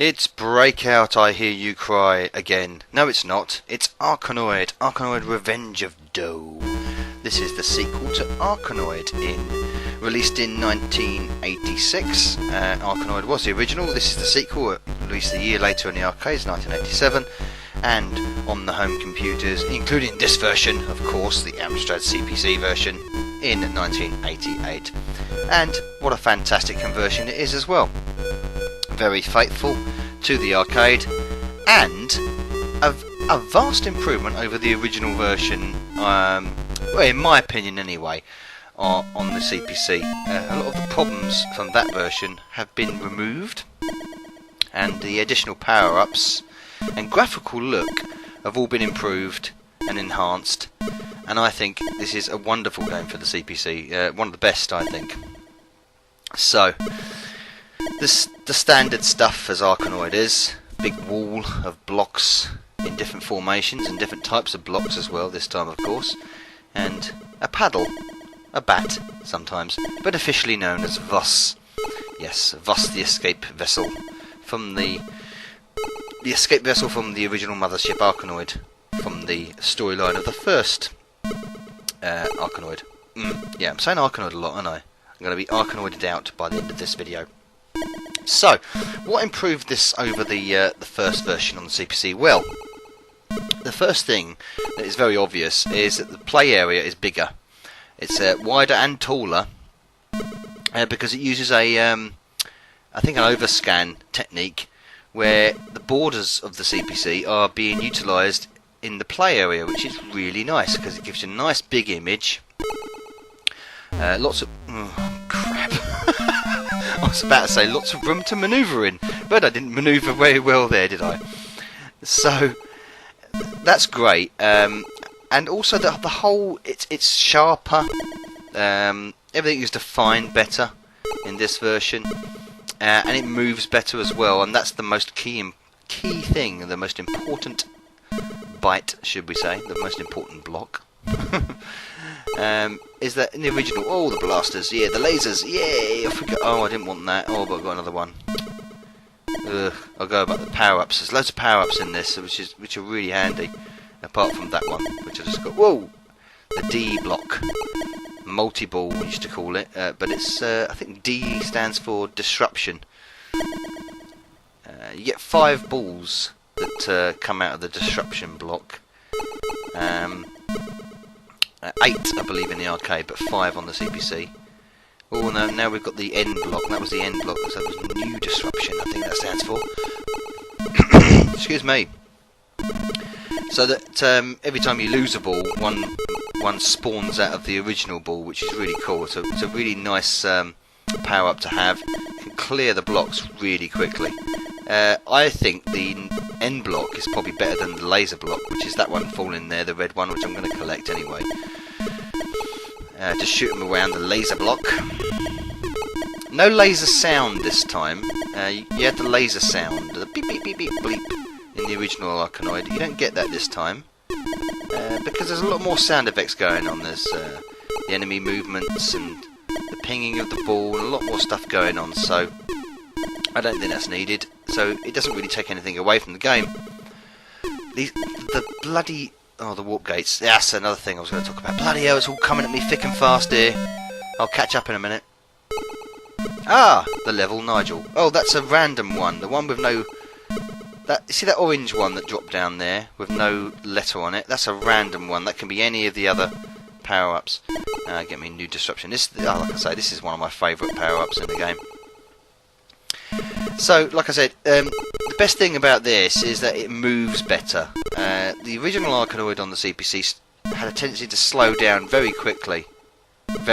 It's Breakout, I hear you cry again. No, it's not. It's Arkanoid. Arkanoid Revenge of Doe. This is the sequel to Arkanoid, released in 1986. Arkanoid was the original. This is the sequel, released a year later in the arcades, 1987, and on the home computers, including this version, of course, the Amstrad CPC version, in 1988. And what a fantastic conversion it is as well. Very faithful to the arcade, and a vast improvement over the original version, well, in my opinion anyway, on the CPC. A lot of the problems from that version have been removed, and the additional power-ups and graphical look have all been improved and enhanced, and I think this is a wonderful game for the CPC, one of the best, I think. So, the standard stuff as Arkanoid is, big wall of blocks in different formations and different types of blocks as well this time, of course, and a paddle, a bat sometimes, but officially known as Voss. Yes, Voss, the escape vessel from the escape vessel from the original mothership Arkanoid, from the storyline of the first Arkanoid. Yeah, I'm saying Arkanoid a lot, aren't I? I'm going to be Arkanoided out by the end of this video. So, what improved this over the first version on the CPC? Well, the first thing that is very obvious is that the play area is bigger. It's wider and taller because it uses I think an overscan technique where the borders of the CPC are being utilised in the play area, which is really nice because it gives you a nice big image. Lots of... oh, crap. I was about to say lots of room to manoeuvre in, but I didn't manoeuvre very well there, did I? So that's great, and also the whole it's sharper. Everything is defined better in this version, and it moves better as well. And that's the most key thing, the most important byte, should we say, the most important block. Is that in the original, oh, the blasters, yeah, the lasers, yay, I forgot, oh, I didn't want that, oh, but I've got another one. I'll go about the power-ups. There's loads of power-ups in this, which are really handy, apart from that one, which I just got, whoa, the D block, multi-ball we used to call it, but it's, I think D stands for disruption. You get 5 balls that come out of the disruption block. 8, I believe, in the arcade, but 5 on the CPC. Oh, no, now we've got the N block. That was the N block, so it was new disruption, I think that stands for. Excuse me. So that every time you lose a ball, one spawns out of the original ball, which is really cool. So it's a really nice power-up to have. You can clear the blocks really quickly. I think the N block is probably better than the laser block, which is that one falling there, the red one, which I'm going to collect anyway. Just shoot them around the laser block. No laser sound this time. You had the laser sound, the beep beep beep beep bleep, in the original Arkanoid. You don't get that this time because there's a lot more sound effects going on. There's the enemy movements and the pinging of the ball and a lot more stuff going on. So I don't think that's needed. So it doesn't really take anything away from the game. The bloody... oh, the warp gates. That's another thing I was going to talk about. Bloody hell, it's all coming at me thick and fast here. I'll catch up in a minute. Ah, the level, Nigel. Oh, that's a random one. The one with no... see that orange one that dropped down there with no letter on it? That's a random one. That can be any of the other power-ups. Get me new disruption. This, like I say, this is one of my favourite power-ups in the game. So, like I said, the best thing about this is that it moves better. The original Arkanoid on the CPC had a tendency to slow down very quickly, with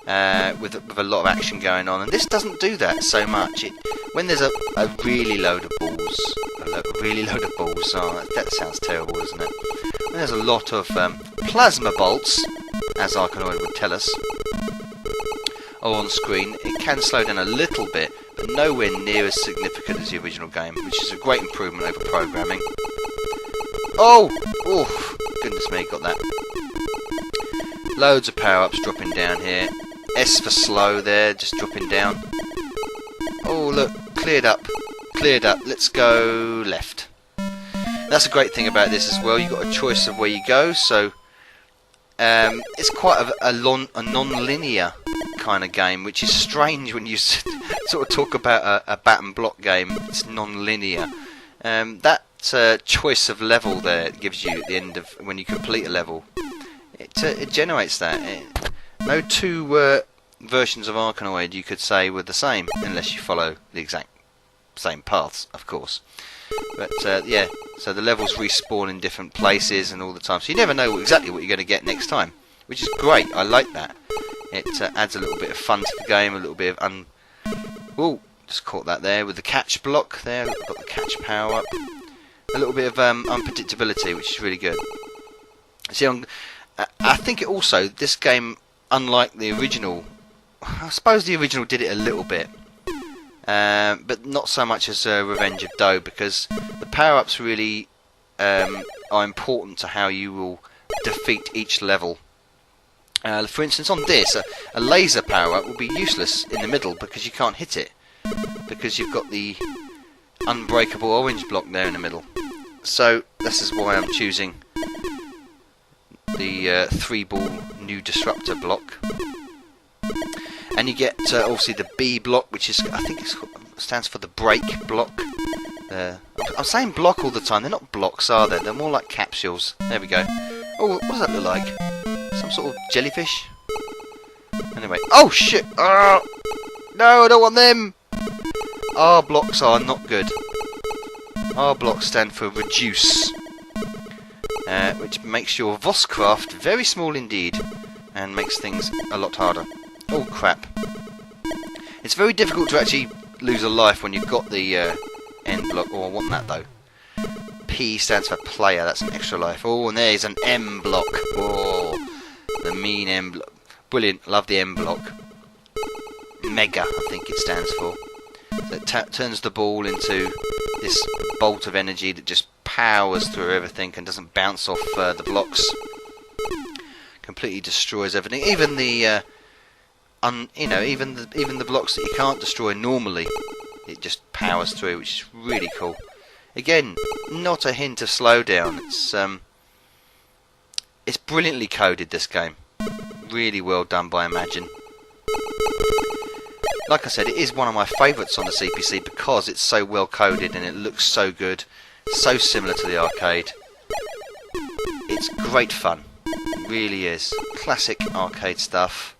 a lot of action going on, and this doesn't do that so much. When there's a really load of balls, oh, that sounds terrible, doesn't it? When there's a lot of plasma bolts, as Arkanoid would tell us, on screen, it can slow down a little bit, but nowhere near as significant as the original game, which is a great improvement over programming. Oh! Oh! Goodness me, got that. Loads of power-ups dropping down here. S for slow there, just dropping down. Oh, look, cleared up. cleared up. Let's go left. That's a great thing about this as well. You've got a choice of where you go, so it's quite a non-linear kind of game, which is strange when you sort of talk about a bat and block game. It's non-linear. That choice of level there gives you at the end of when you complete a level. It generates that. No two versions of Arkanoid, you could say, were the same, unless you follow the exact same paths, of course. But yeah, so the levels respawn in different places and all the time, so you never know exactly what you're going to get next time, which is great. I like that. It adds a little bit of fun to the game, a little bit of oh, just caught that there with the catch block there. I've got the catch power up. A little bit of unpredictability, which is really good. See, I think it also, this game, unlike the original, I suppose the original did it a little bit, but not so much as Revenge of Dough, because the power-ups really are important to how you will defeat each level. For instance, on this, a laser power-up will be useless in the middle because you can't hit it, because you've got the unbreakable orange block there in the middle. So this is why I'm choosing the 3-ball new disruptor block. And you get obviously the B block, which is, I think it stands for the break block. I'm saying block all the time. They're not blocks, are they? They're more like capsules. There we go. Oh, what does that look like? Some sort of jellyfish? Anyway. Oh shit! Oh, no, I don't want them! R blocks are not good. R blocks stand for reduce, which makes your Voscraft very small indeed, and makes things a lot harder. Oh crap. It's very difficult to actually lose a life when you've got the N block. Oh, I want that though. P stands for player, that's an extra life. Oh, and there's an M block. Oh, the mean M block. Brilliant, love the M block. Mega, I think it stands for. So it turns the ball into this bolt of energy that just powers through everything and doesn't bounce off the blocks. Completely destroys everything, even the even the blocks that you can't destroy normally. It just powers through, which is really cool. Again, not a hint of slowdown. It's brilliantly coded, this game. Really well done by Imagine. Like I said, it is one of my favourites on the CPC because it's so well coded and it looks so good, so similar to the arcade. It's great fun, it really is. Classic arcade stuff.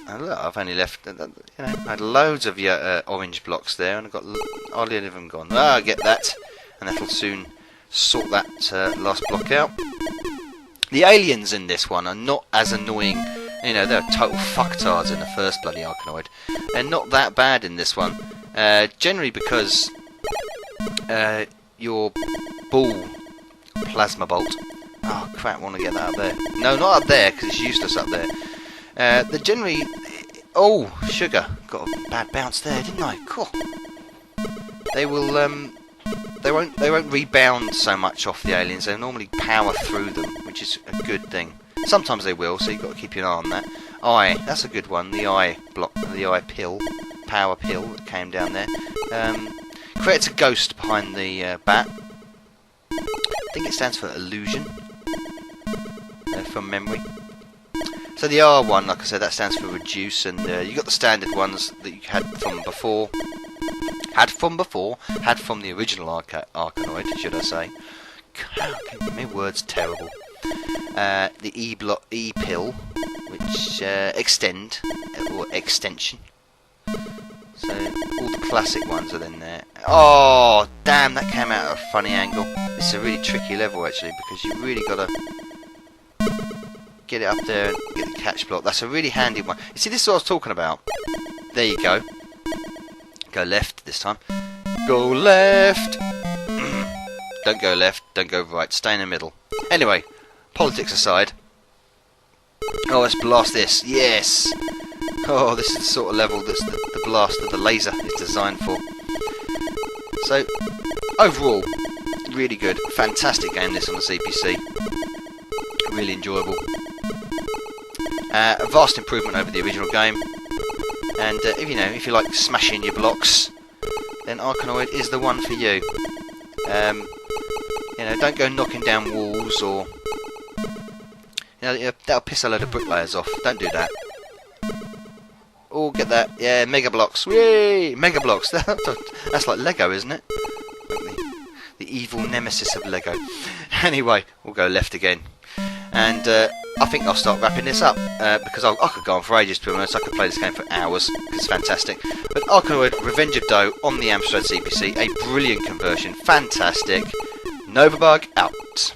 And look, I've only left, I had loads of orange blocks there, and I've got hardly any of them gone. Ah, I get that, and that'll soon sort that last block out. The aliens in this one are not as annoying. They're total fucktards in the first bloody Arkanoid. They're not that bad in this one. Generally because your ball, plasma bolt. Oh crap, I want to get that up there. No, not up there, because it's useless up there. They're generally... Oh, sugar. Got a bad bounce there, didn't I? Cool. They will... They won't rebound so much off the aliens. They normally power through them, which is a good thing. Sometimes they will, so you've got to keep your eye on that. Eye, that's a good one. The eye block, the eye pill, power pill that came down there. Creates a ghost behind the bat. I think it stands for illusion, from memory. So the R one, like I said, that stands for reduce, and you got the standard ones that you had from before. Had from the original Arkanoid, should I say? My word's terrible. The E block, E pill, which extend or extension. So all the classic ones are in there. Oh damn! That came out at a funny angle. It's a really tricky level actually, because you really gotta get it up there and get the catch block. That's a really handy one. You see, this is what I was talking about. There you go. Go left this time. Go left. Don't go left. Don't go right. Stay in the middle. Anyway. Politics aside. Oh, let's blast this. Yes! Oh, this is the sort of level that the blast of the laser is designed for. So, overall, really good. Fantastic game this on the CPC. Really enjoyable. A vast improvement over the original game. And if you like smashing your blocks, then Arkanoid is the one for you. Don't go knocking down walls, or that'll piss a load of bricklayers off. Don't do that. Oh, get that? Yeah, mega blocks. Yay! Mega blocks. That's like Lego, isn't it? Like the evil nemesis of Lego. Anyway, we'll go left again. And I think I'll start wrapping this up, because I could go on for ages, to be honest. I could play this game for hours, because it's fantastic. But Arkanoid Revenge of Dough on the Amstrad CPC, a brilliant conversion, fantastic. Novabug out.